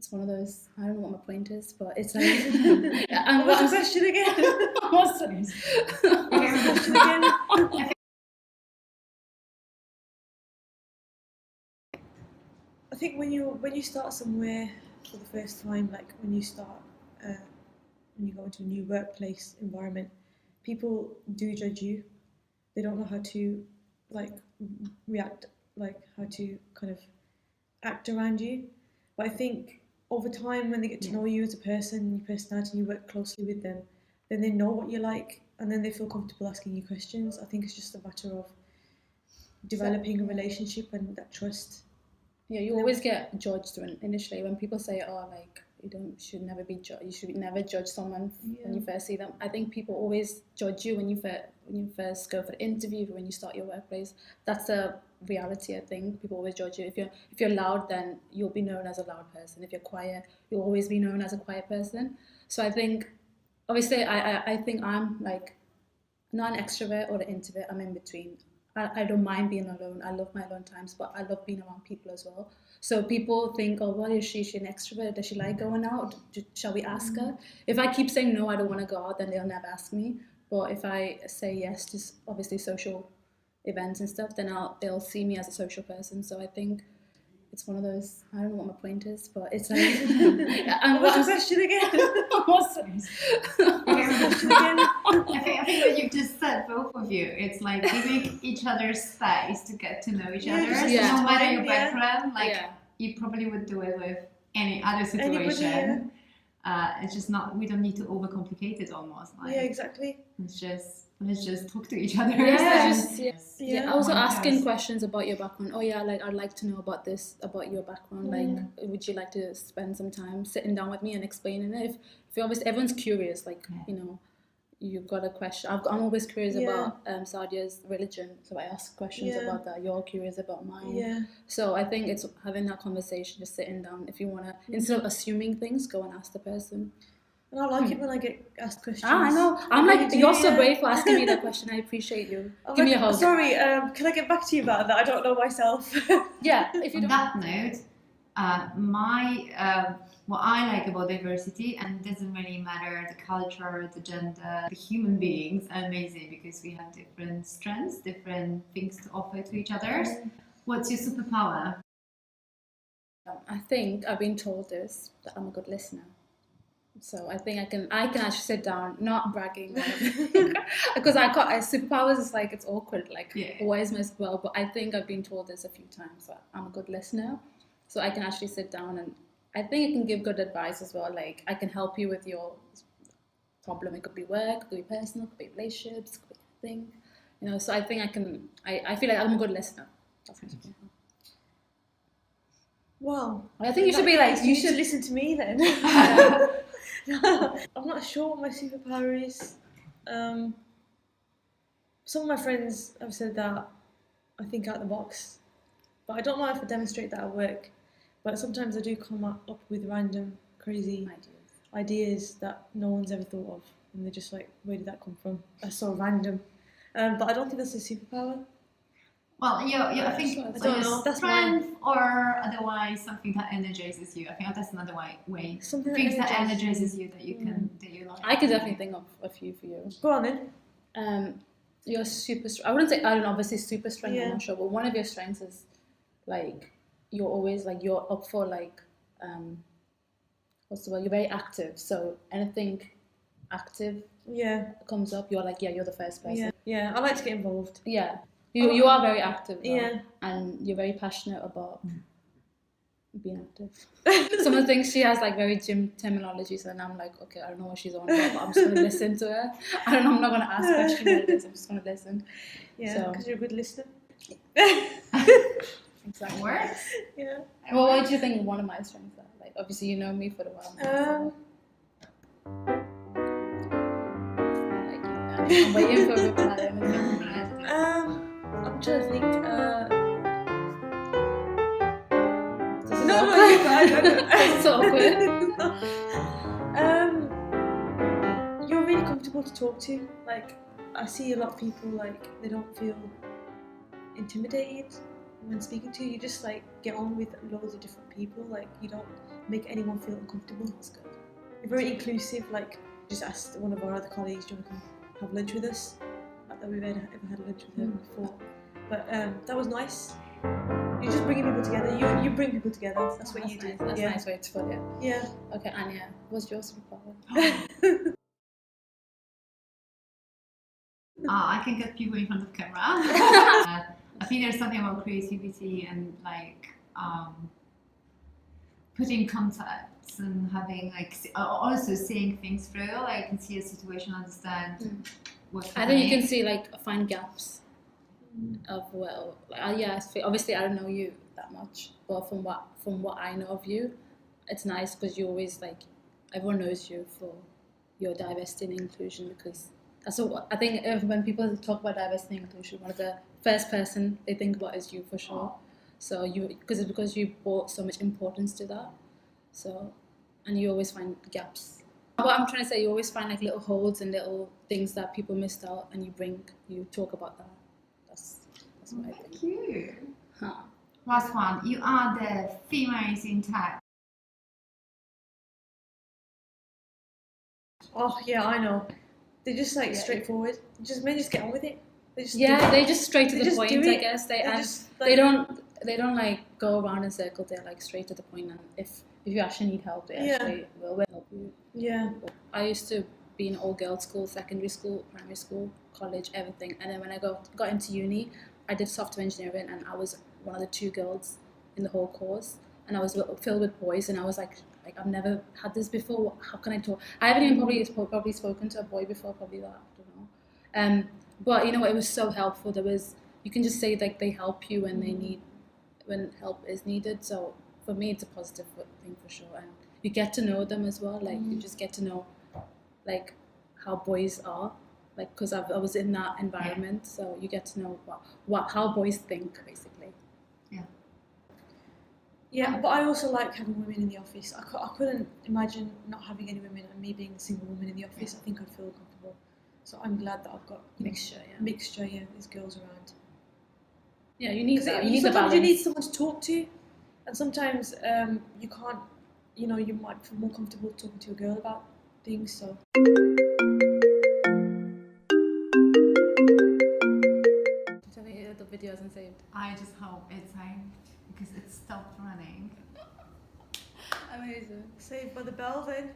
it's one of those, I don't know what my point is, but it's like... What's the question again? What's the question again? I think when you start somewhere for the first time, like when you go into a new workplace environment, people do judge you. They don't know how to react, how to kind of act around you. But I think over time, when they get to know you as a person, your personality, and you work closely with them, then they know what you're like, and then they feel comfortable asking you questions. I think it's just a matter of developing a relationship and that trust. Yeah, you always get judged initially when people say, "Oh, like you should never be judged. You should never judge someone when you first see them." I think people always judge you when you first go for the interview, when you start your workplace. That's a reality. I think people always judge you. If you're loud, then you'll be known as a loud person. If you're quiet, you'll always be known as a quiet person. So I think, obviously, I think I'm like not an extrovert or an introvert. I'm in between. I don't mind being alone. I love my alone times, but I love being around people as well. So people think, oh, what is she? Is she an extrovert? Does she like going out? Shall we ask her? If I keep saying no, I don't want to go out, then they'll never ask me. But if I say yes to obviously social events and stuff, then they'll see me as a social person. So I think it's one of those, I don't know what my point is, but it's like... What's the question again? What's the question again? I think what you've just said, both of you, it's like giving each other space to get to know each other. So no matter your background, you probably would do it with any other situation. It's just not, we don't need to overcomplicate it almost. Like, exactly. Let's just talk to each other. Also asking questions about your background. Oh yeah, like I'd like to know about this, about your background. Like, would you like to spend some time sitting down with me and explaining it? If obviously everyone's curious, like you know, you've got a question. I'm always curious about Sadiah's religion, so I ask questions about that. You're curious about mine. Yeah. So I think it's having that conversation, just sitting down. If you wanna, instead of assuming things, go and ask the person. And I like it when I get asked questions. I know. I'm like, you're so brave for asking me that question. I appreciate you. Give me a hug. Sorry, can I get back to you about that? I don't know myself. Yeah. If you On that note, what I like about diversity, and it doesn't really matter the culture, the gender, the human beings are amazing because we have different strengths, different things to offer to each other. What's your superpower? I think I've been told this, that I'm a good listener. So I think I can actually sit down, not bragging, because superpowers is like, it's awkward, like why is my superpower? But I think I've been told this a few times, that I'm a good listener. So I can actually sit down, and I think I can give good advice as well. Like I can help you with your problem. It could be work, it could be personal, it could be relationships, it could be anything, you know. So I think I feel like I'm a good listener. That's my superpower. Wow. I think you should be like, you should listen to me then. I'm not sure what my superpower is. Some of my friends have said that I think out the box, but I don't know if I demonstrate that at work. But sometimes I do come up with random, crazy ideas that no one's ever thought of, and they're just like, where did that come from? That's so random. But I don't think that's a superpower. Well, I think I don't know. That's strength or otherwise something that energizes you. I think that's another way. Something things that energizes you that you can that you like. I could definitely think of a few for you. Go on then. You're super. I wouldn't say, I don't know, obviously super strength. I'm not sure, but one of your strengths is like you're always like, you're up for like what's the word? You're very active. So anything active comes up, you're like, you're the first person. Yeah, I like to get involved. Yeah. You are very active, though, and you're very passionate about being active. Some of the things she has like very gym terminologies, and I'm like, okay, I don't know what she's on about, but I'm just going to listen to her. I don't know, I'm not going to ask questions what it is, I'm just going to listen. Yeah, because you're a good listener. Exactly. Works. Yeah. Well, what do you think one of my strengths are? Like, obviously you know me for a while now. I'm waiting for a reply. I'm trying to think. It's awkward. You're really comfortable to talk to. Like, I see a lot of people, like, they don't feel intimidated when speaking to you. You just like get on with loads of different people. Like, you don't make anyone feel uncomfortable. That's good. You're very inclusive. Like, just asked one of our other colleagues, do you want to come have lunch with us? Not that we've ever had lunch with her before, but that was nice. You're just bringing people together. You bring people together. That's what you do. Nice. That's a nice way to put it. Yeah. Okay, Anya, what's your superpower? I can get people in front of camera. I think there's something about creativity and like putting contacts and having like also seeing things through. Like, I can see a situation, understand what's happening. I think you can see like find gaps of obviously I don't know you that much, but from what I know of you, it's nice because you always like everyone knows you for your diversity and inclusion, because that's what I think when people talk about diversity and inclusion, one of the first person they think about is you for sure. So because you brought so much importance to that. So, and you always find gaps. What I'm trying to say, you always find like little holes and little things that people missed out, and you talk about that. That's what I think. Thank you. Huh. Last one. You are the females in tech. Oh yeah, I know. They're just like straightforward. Men just get on with it. They just straight to the point. I guess they don't like go around in circles. They're like straight to the point, and if you actually need help, they actually will help you. Yeah. I used to be in all girls school, secondary school, primary school, college, everything, and then when I got into uni, I did software engineering, and I was one of the 2 girls in the whole course, and I was filled with boys, and I was like I've never had this before. How can I talk? I haven't even probably spoken to a boy before. Probably that. I don't know. But you know, it was so helpful. You can just say like they help you when help is needed. So for me, it's a positive thing for sure. And you get to know them as well. Like you just get to know like how boys are. Like because I was in that environment, so you get to know how boys think basically. Yeah, but I also like having women in the office. I couldn't imagine not having any women and me being a single woman in the office. I think I'd feel comfortable. So I'm glad that I've got Mixture, these girls around. Yeah, you need that. You need sometimes you need someone to talk to, and sometimes you can't. You know, you might feel more comfortable talking to a girl about things. So. Tell me the video hasn't saved. I just hope it's saved because it stopped running. Amazing. Saved by the bell then.